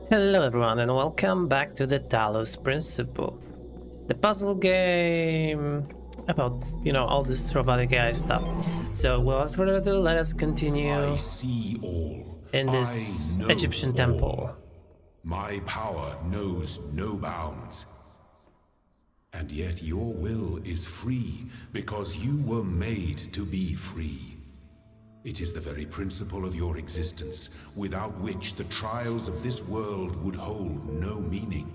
Hello everyone and welcome back to the Talos Principle. The puzzle game about, all this robotic AI stuff. So without further ado, let us continue I see all. in I this know Egyptian all. temple. My power knows no bounds. And yet your will is free because you were made to be free. It is the very principle of your existence, without which the trials of this world would hold no meaning.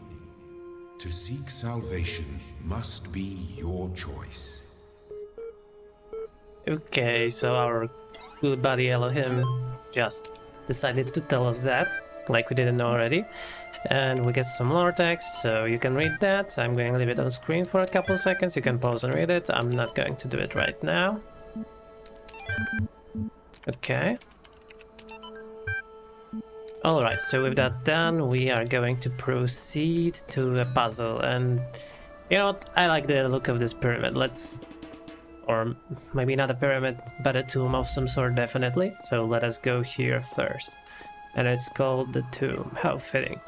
To seek salvation must be your choice. Okay, so our good buddy Elohim just decided to tell us that, like we didn't know already. And we get some lore text, so you can read that. I'm going to leave it on screen for a couple seconds. You can pause and read it. I'm not going to do it right now. Okay. Alright, so with that done, we are going to proceed to a puzzle. And you know what? I like the look of this pyramid. Or maybe not a pyramid, but a tomb of some sort, definitely. So let us go here first. And it's called the tomb. How fitting.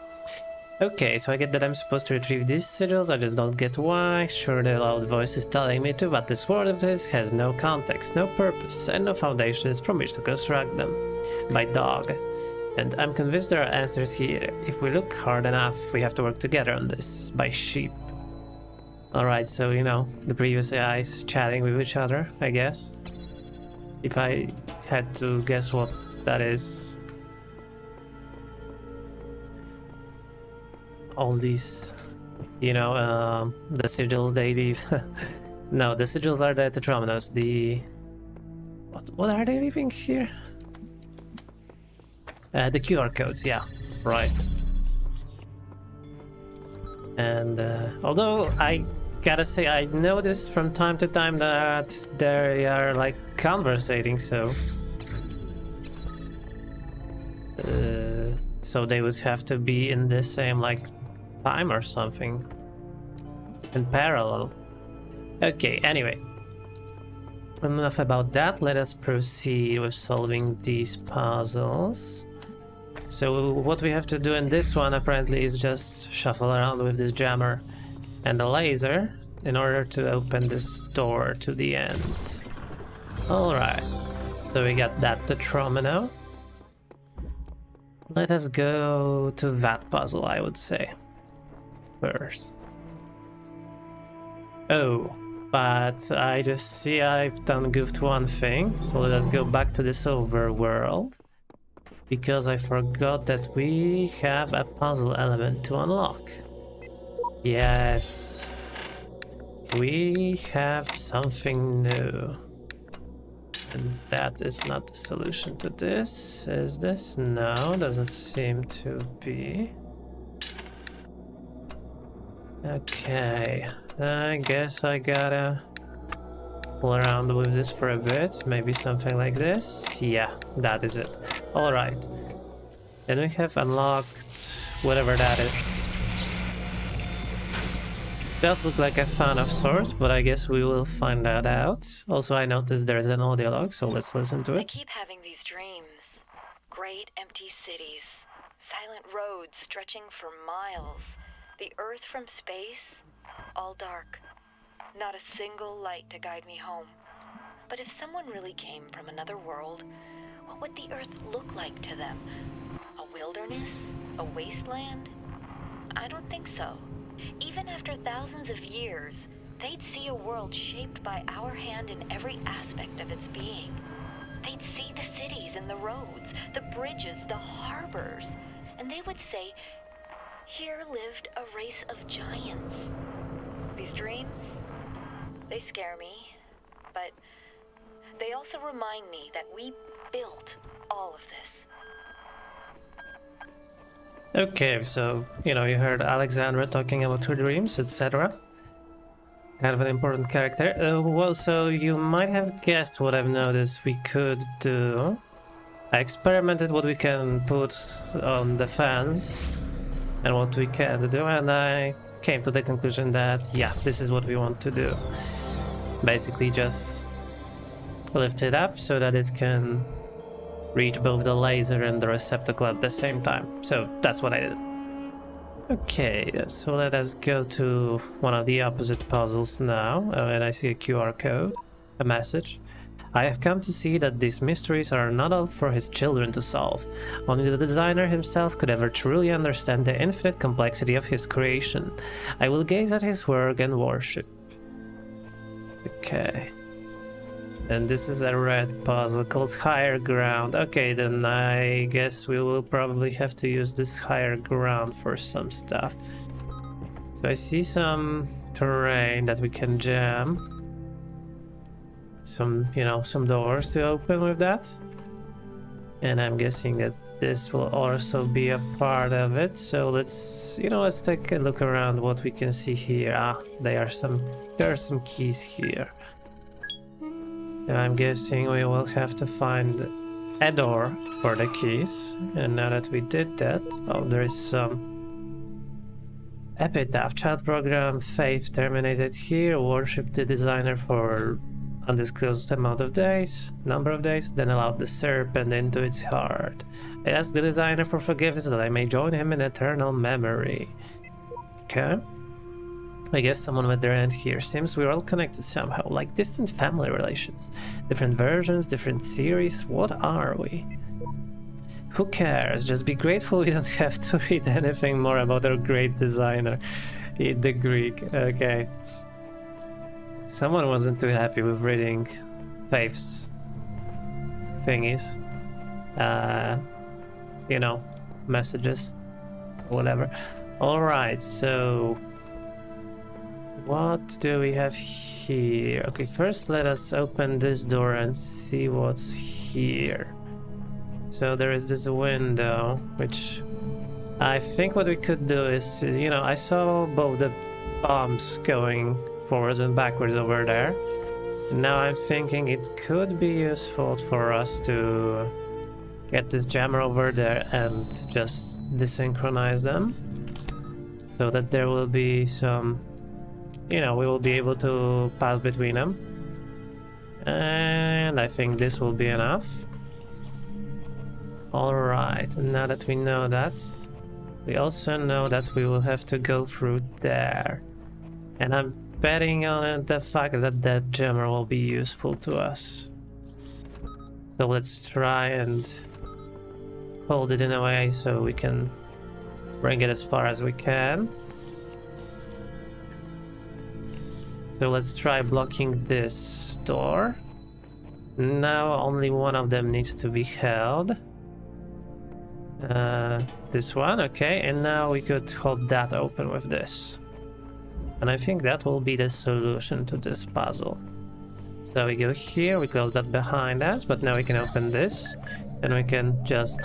Okay, so I get that I'm supposed to retrieve these sigils, I just don't get why. Sure, the loud voice is telling me to, but this world of this has no context, no purpose, and no foundations from which to construct them. By dog. And I'm convinced there are answers here. If we look hard enough, we have to work together on this. By sheep. Alright, so the previous AIs chatting with each other, I guess. If I had to guess what that is. All these, the sigils they leave. No, the sigils are the Tetrominos. What are they leaving here? The QR codes, yeah, right. And although I gotta say, I noticed from time to time that they are like conversating, so they would have to be in the same time or something in parallel. Okay, anyway, enough about that. Let us proceed with solving these puzzles. So what we have to do in this one apparently is just shuffle around with this jammer and the laser in order to open this door to the end. Alright, so we got that Tetromino. Let us go to that puzzle, I would say, first. Oh, but I just see I've goofed one thing, so let us go back to this overworld, because I forgot that we have a puzzle element to unlock. Yes, we have something new. And that is not the solution to this. Is this? No, doesn't seem to be. Okay, I guess I gotta pull around with this for a bit. Maybe something like this. Yeah, that is it. Alright. Then we have unlocked whatever that is. Does look like a fan of sorts, but I guess we will find that out. Also, I noticed there's an audio log, so let's listen to it. I keep having these dreams. Great empty cities, silent roads stretching for miles, the earth from space, all dark. Not a single light to guide me home. But if someone really came from another world, what would the earth look like to them? A wilderness? A wasteland? I don't think so. Even after thousands of years, they'd see a world shaped by our hand in every aspect of its being. They'd see the cities and the roads, the bridges, the harbors, and they would say, here lived a race of giants. These dreams, they scare me, but they also remind me that we built all of this. Okay, so, you heard Alexandra talking about her dreams, etc. Kind of an important character. Well, so you might have guessed what I've noticed we could do. I experimented what we can put on the fans and what we can do, and I came to the conclusion that, yeah, this is what we want to do. Basically just lift it up so that it can reach both the laser and the receptacle at the same time. So that's what I did. Okay, so let us go to one of the opposite puzzles now. Oh, and I see a QR code, a message. I have come to see that these mysteries are not all for his children to solve. Only the designer himself could ever truly understand the infinite complexity of his creation. I will gaze at his work and worship. Okay. And this is a red puzzle called Higher Ground. Okay, then I guess we will probably have to use this higher ground for some stuff. So I see some terrain that we can jam. Some, some doors to open with that. And I'm guessing that this will also be a part of it. So let's take a look around what we can see here. There are some keys here. I'm guessing we will have to find a door for the keys. And now that we did that, there is some epitaph. Child program, faith terminated here. Worship the designer for undisclosed number of days, then allowed the serpent into its heart. I ask the designer for forgiveness that I may join him in eternal memory. Okay. I guess someone with their end here. Seems we're all connected somehow, like distant family relations. Different versions, different series. What are we? Who cares? Just be grateful we don't have to read anything more about our great designer. The Greek. Okay. Someone wasn't too happy with reading Faith's thingies. Messages. Whatever. Alright, so what do we have here? Okay, first let us open this door and see what's here. So there is this window, which I think what we could do is, I saw both the bombs going forwards and backwards over there. Now I'm thinking it could be useful for us to get this jammer over there and just desynchronize them. So that there will be some, we will be able to pass between them. And I think this will be enough. Alright, and now that we know that, we also know that we will have to go through there. And I'm betting on it, the fact that that jammer will be useful to us. So let's try and hold it in a way so we can bring it as far as we can. So let's try blocking this door. Now only one of them needs to be held. This one, okay, and now we could hold that open with this. And I think that will be the solution to this puzzle. So we go here, we close that behind us, but now we can open this, and we can just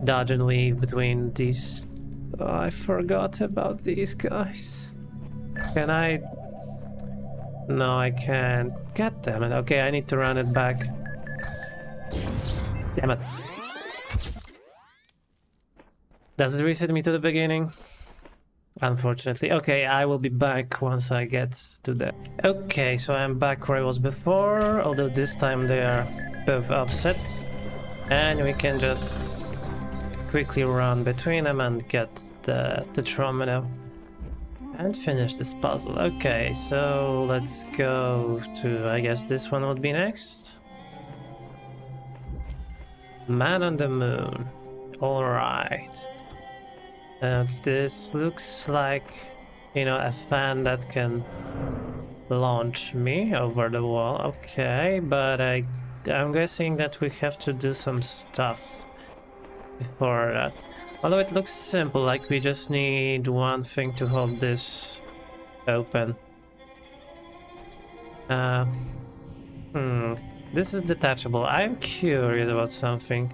dodge and weave between these. Oh, I forgot about these guys. Can I? No, I can't. God damn it. Okay, I need to run it back. Damn it. Does it reset me to the beginning? Unfortunately. Okay, I will be back once I get to that. Okay, so I'm back where I was before, although this time they are both offset. And we can just quickly run between them and get the terminal and finish this puzzle. Okay, so let's go to, I guess this one would be next. Man on the Moon. Alright. This looks like, a fan that can launch me over the wall. Okay, but I'm guessing that we have to do some stuff before that. Although it looks simple, like we just need one thing to hold this open. This is detachable. I'm curious about something.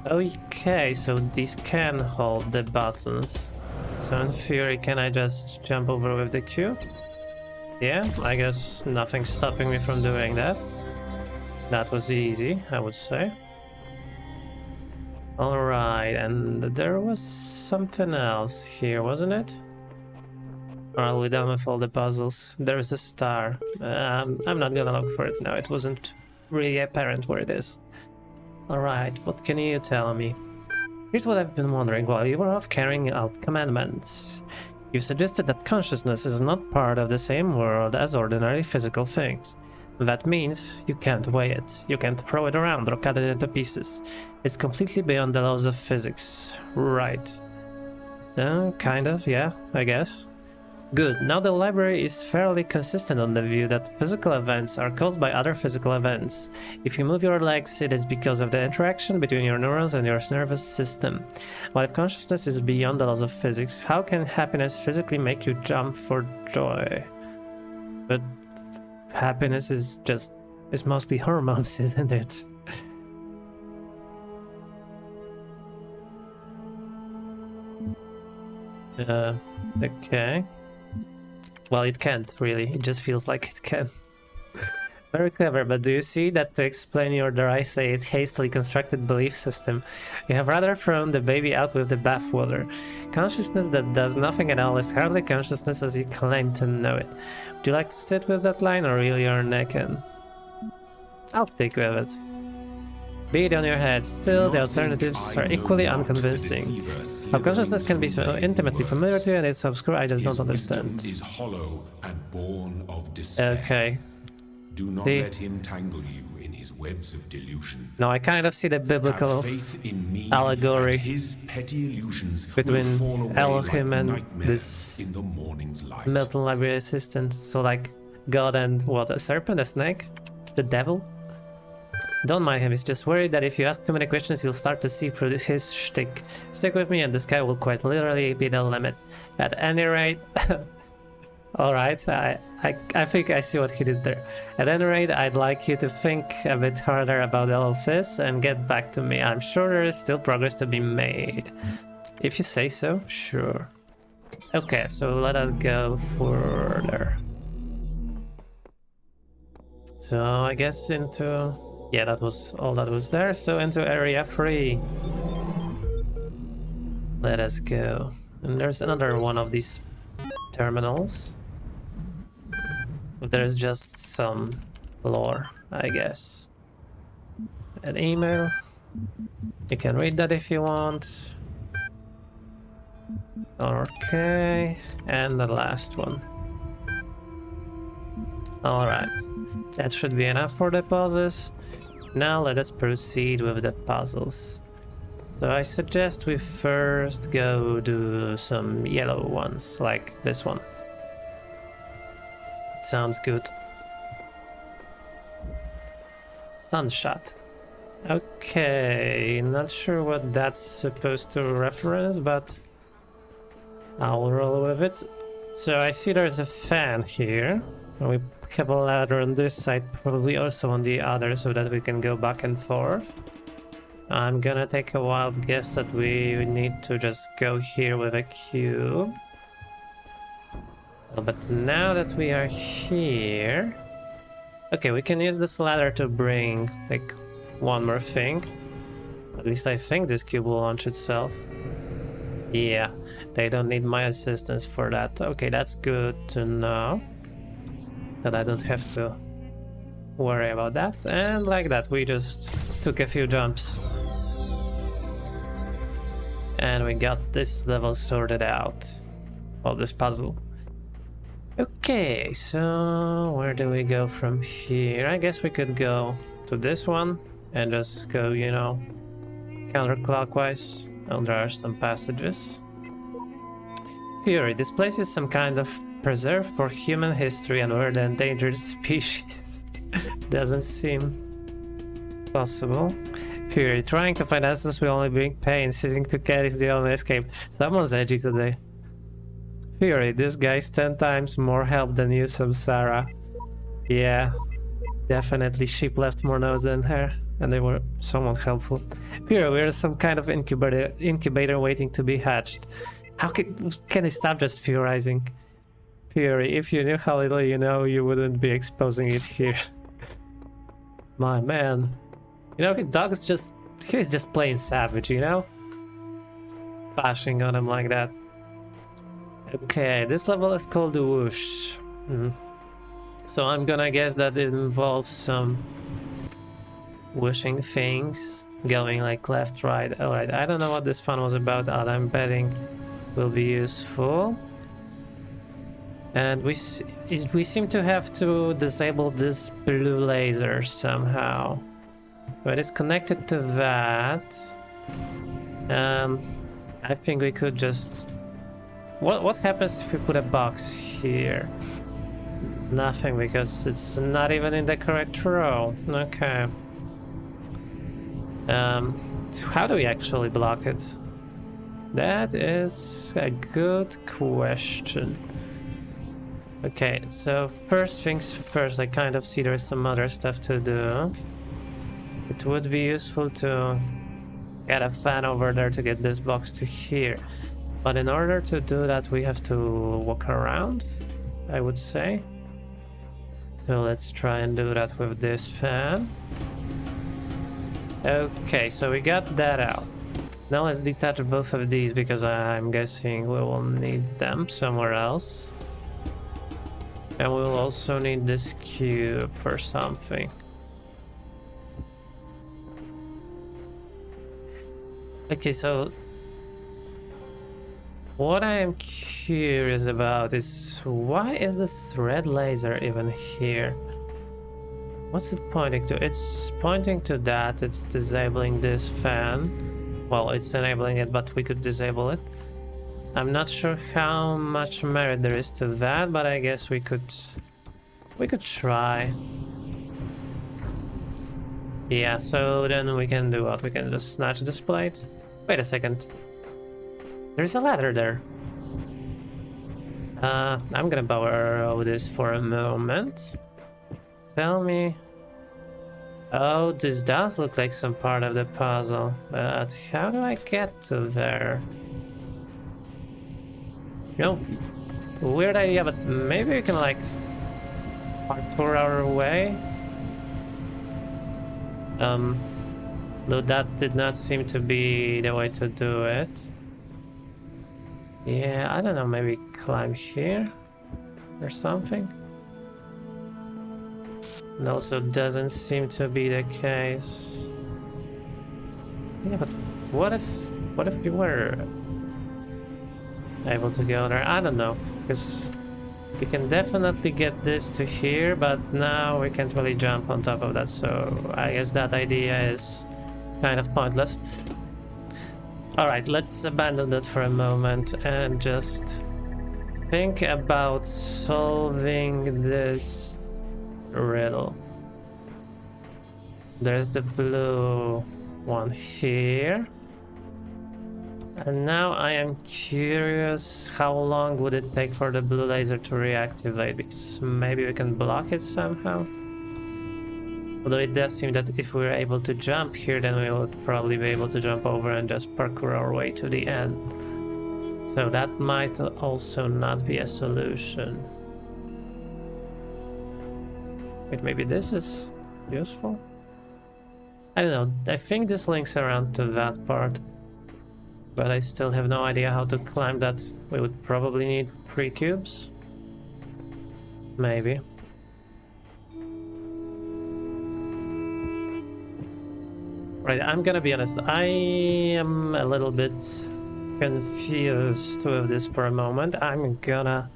Okay, so these can hold the buttons. So in theory, can I just jump over with the Q? Yeah, I guess nothing's stopping me from doing that. That was easy, I would say. Alright, and there was something else here, wasn't it? Or are we done with all the puzzles? There's a star. I'm not gonna look for it now, it wasn't really apparent where it is. Alright, what can you tell me? Here's what I've been wondering while you were off carrying out commandments. You suggested that consciousness is not part of the same world as ordinary physical things. That means you can't weigh it, you can't throw it around or cut it into pieces. It's completely beyond the laws of physics. Right. Kind of, yeah, I guess. Good, now the library is fairly consistent on the view that physical events are caused by other physical events. If you move your legs, it is because of the interaction between your neurons and your nervous system. While if consciousness is beyond the laws of physics, how can happiness physically make you jump for joy? But happiness is mostly hormones, isn't it? Okay. Well, it can't, really. It just feels like it can. Very clever, but do you see that to explain your, dare I say it, hastily constructed belief system, you have rather thrown the baby out with the bathwater. Consciousness that does nothing at all is hardly consciousness as you claim to know it. Would you like to sit with that line or reel your neck in? I'll stick with it. Be it on your head, still the alternatives are equally unconvincing. How consciousness can be so intimately familiar to you and it's obscure, I just don't understand. Is hollow and born of despair. Okay. Do not let him tangle you in his webs of delusion. No, I kind of see the biblical Have faith in me, allegory and his petty illusions between will fall away Elohim like and nightmares this in the morning's light. Milton Library assistant. So like God and what, a serpent, a snake? The devil? Don't mind him, he's just worried that if you ask too many questions you'll start to see through his shtick. Stick with me and the sky will quite literally be the limit. At any rate... Alright, I think I see what he did there. At any rate, I'd like you to think a bit harder about all of this and get back to me. I'm sure there is still progress to be made. If you say so, sure. Okay, so let us go further. So I guess into... Yeah, that was all that was there, so into area 3. Let us go. And there's another one of these terminals. There's just some lore, I guess. An email. You can read that if you want. Okay, and the last one. Alright, that should be enough for the puzzles. Now let us proceed with the puzzles. So I suggest we first go do some yellow ones, like this one. Sounds good. Sunshot. Okay, not sure what that's supposed to reference, but I'll roll with it. So I see there's a fan here. And we have a ladder on this side, probably also on the other, so that we can go back and forth. I'm gonna take a wild guess that we need to just go here with a cube. But now that we are here... Okay, we can use this ladder to bring, like, one more thing. At least I think this cube will launch itself. Yeah, they don't need my assistance for that. Okay, that's good to know. That I don't have to worry about that. And like that, we just took a few jumps. And we got this level sorted out. Well, this puzzle. Okay, so where do we go from here? I guess we could go to this one and just go, you know, counterclockwise. And there are some passages. Fury, this place is some kind of preserve for human history and we're the endangered species. Doesn't seem possible. Fury, trying to find answers will only bring pain. Ceasing to care is the only escape. Someone's edgy today. Fury, this guy's 10 times more help than you, Samsara. Yeah, definitely sheep left more nose than hair, and they were somewhat helpful. Fury, we're some kind of incubator waiting to be hatched. How can they stop just theorizing? Fury, if you knew how little you know, you wouldn't be exposing it here. My man. You know, Dog's just... He's just plain savage, you know? Bashing on him like that. Okay, this level is called the Whoosh. So I'm gonna guess that it involves some whooshing things. going like left, right. Alright, I don't know what this fun was about, but I'm betting will be useful. And we seem to have to disable this blue laser somehow. But it's connected to that. I think we could just... What happens if we put a box here? Nothing, because it's not even in the correct row. Okay. So how do we actually block it? That is a good question. Okay, so first things first, I kind of see there's some other stuff to do. It would be useful to get a fan over there to get this box to here. But in order to do that, we have to walk around, I would say. So let's try and do that with this fan. Okay, so we got that out. Now let's detach both of these, because I'm guessing we will need them somewhere else. And we'll also need this cube for something. Okay, so what I am curious about is why is this red laser even here? What's it pointing to? It's pointing to that. It's disabling this fan. Well, it's enabling it, but we could disable it. I'm not sure how much merit there is to that, but I guess we could try. Yeah, so then we can do what? We can just snatch this plate. Wait a second. There's a ladder there. I'm gonna borrow this for a moment. Tell me. Oh, this does look like some part of the puzzle, but how do I get to there? No, weird idea, but maybe we can like parkour our way. Though that did not seem to be the way to do it. Yeah, I don't know, maybe climb here or something. And also doesn't seem to be the case. Yeah, but what if we were able to go there? I don't know, because we can definitely get this to here, but now we can't really jump on top of that, so I guess that idea is kind of pointless. Alright, let's abandon that for a moment and just think about solving this riddle. There's the blue one here. And now I am curious, how long would it take for the blue laser to reactivate, because maybe we can block it somehow. Although it does seem that if we were able to jump here, then we would probably be able to jump over and just parkour our way to the end. So that might also not be a solution. Wait, maybe this is useful? I don't know, I think this links around to that part. But I still have no idea how to climb that. We would probably need 3 cubes. Maybe. Right, I'm gonna be honest, I am a little bit confused with this for a moment. I'm gonna,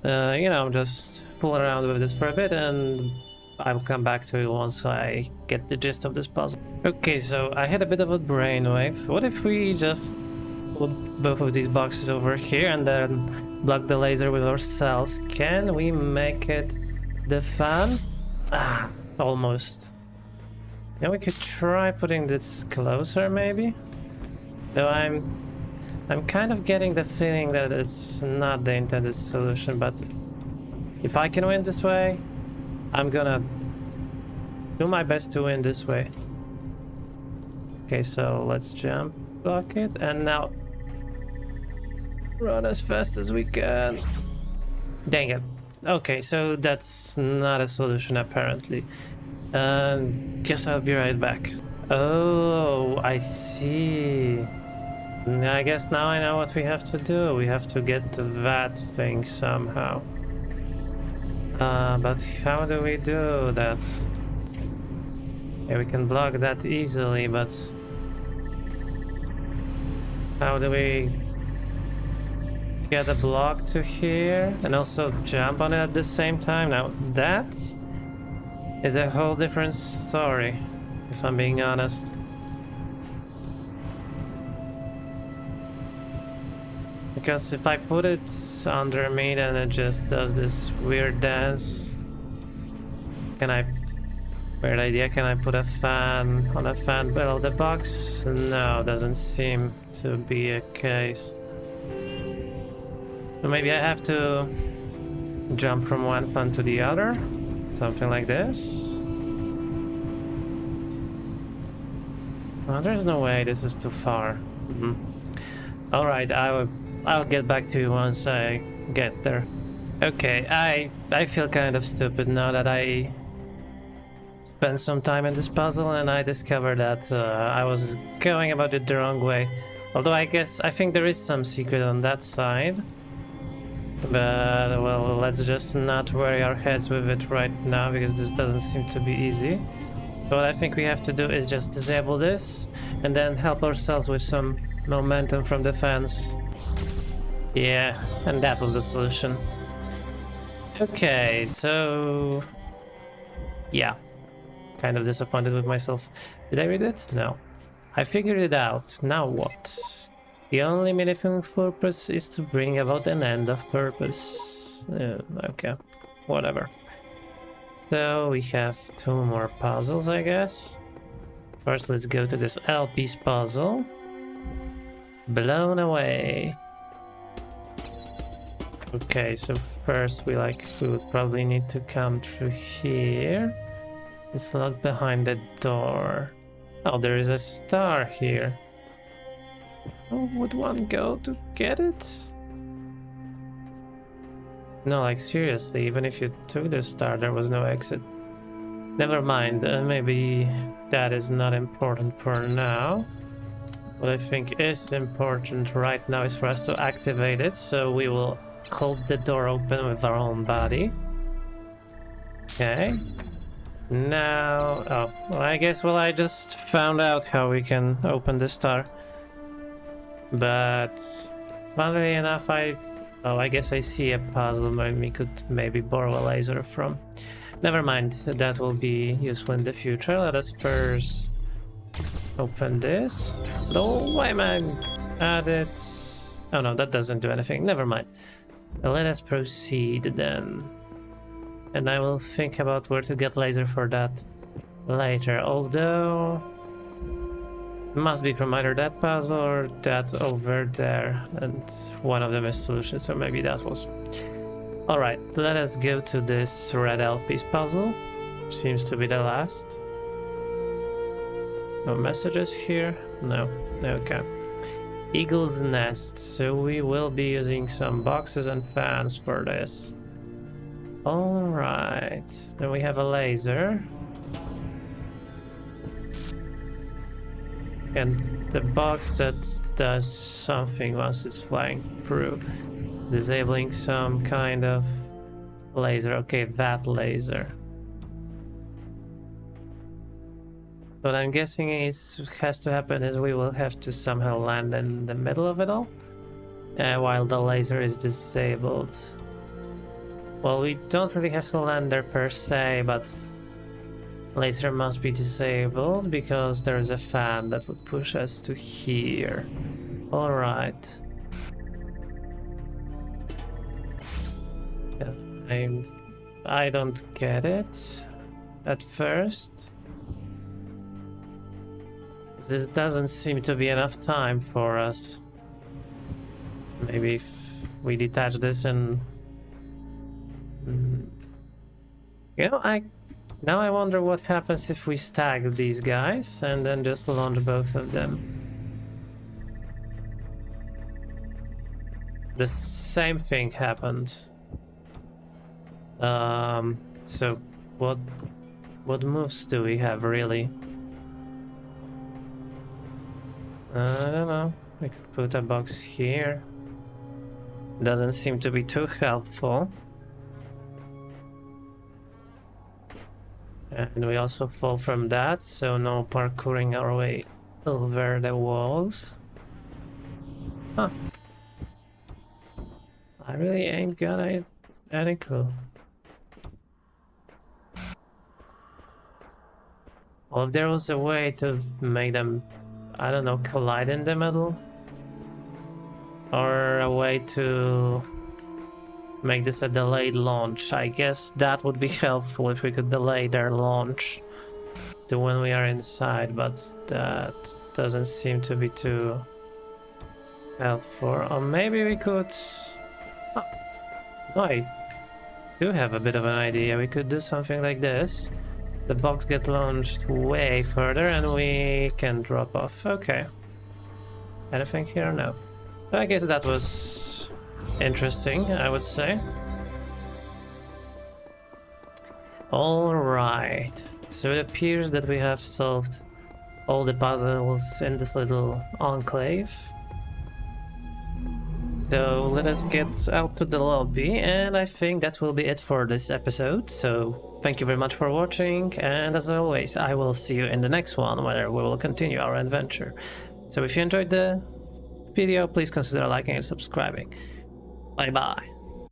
you know, just fool around with this for a bit and I'll come back to it once I get the gist of this puzzle. Okay, so I had a bit of a brainwave. What if we just put both of these boxes over here and then block the laser with ourselves? Can we make it the fan? Ah, almost. Yeah, we could try putting this closer, maybe? Though I'm kind of getting the feeling that it's not the intended solution, but if I can win this way, I'm gonna do my best to win this way. Okay, so let's jump, block it, and now run as fast as we can. Dang it. Okay, so that's not a solution apparently. Guess I'll be right back. Oh, I see. I guess now I know what we have to do. We have to get to that thing somehow. But how do we do that? Yeah, we can block that easily, but how do we get a block to here and also jump on it at the same time? Now that is a whole different story, if I'm being honest. Because if I put it under me, then it just does this weird dance. Can I... Weird idea, can I put a fan on a fan below the box? No, doesn't seem to be a case. So maybe I have to jump from one fan to the other? Something like this? Oh, there's no way, this is too far. Alright, I'll get back to you once I get there. Okay, I feel kind of stupid now that I spent some time in this puzzle and I discovered that I was going about it the wrong way. Although I think there is some secret on that side. But well, let's just not worry our heads with it right now because this doesn't seem to be easy. So what I think we have to do is just disable this and then help ourselves with some momentum from the fans. Yeah, and that was the solution. Okay, so... yeah. Kind of disappointed with myself. Did I read it? No. I figured it out. Now what? The only meaningful purpose is to bring about an end of purpose. Okay. Whatever. So we have 2 more puzzles, I guess. First, let's go to this LP's puzzle. Blown away. Okay, so first we would probably need to come through here. It's locked behind the door. Oh, there is a star here. Oh, would one go to get it? No, like seriously, even if you took the star, there was no exit. Never mind, maybe that is not important for now. What I think is important right now is for us to activate it, so we will hold the door open with our own body. Okay. Now... oh, well, I guess, well, I just found out how we can open the star. But... funnily enough, oh, I guess I see a puzzle we could maybe borrow a laser from. Never mind, that will be useful in the future. Let us first open this. Oh, why am I at it? Oh no, that doesn't do anything. Never mind. Let us proceed then. And I will think about where to get laser for that later. Although... must be from either that puzzle or that over there. And one of them is solution, so maybe that was... Alright, let us go to this red LP's puzzle. Seems to be the last. No messages here? No. Okay. Eagle's Nest. So we will be using some boxes and fans for this. Alright. Then we have a laser. And the box that does something once it's flying through. Disabling some kind of laser. Okay, that laser. What I'm guessing has to happen is we will have to somehow land in the middle of it all, while the laser is disabled. Well, we don't really have to land there per se, but laser must be disabled because there is a fan that would push us to here. Alright. I don't get it at first. This doesn't seem to be enough time for us. Maybe if we detach this and... you know, now I wonder what happens if we stack these guys and then just launch both of them. The same thing happened. So what moves do we have really? I don't know. We could put a box here. Doesn't seem to be too helpful. And we also fall from that, so no parkouring our way over the walls. Huh. I really ain't got any clue. Well, if there was a way to make them, I don't know, collide in the middle? Or a way to make this a delayed launch. I guess that would be helpful if we could delay their launch to when we are inside, but that doesn't seem to be too helpful. Or maybe we could... Oh, no, I do have a bit of an idea. We could do something like this. The box gets launched way further and we can drop off. Okay. Anything here? No. I guess that was interesting, I would say. Alright, so it appears that we have solved all the puzzles in this little enclave. So let us get out to the lobby, and I think that will be it for this episode. So thank you very much for watching, and as always, I will see you in the next one where we will continue our adventure. So if you enjoyed the video, please consider liking and subscribing. Bye bye.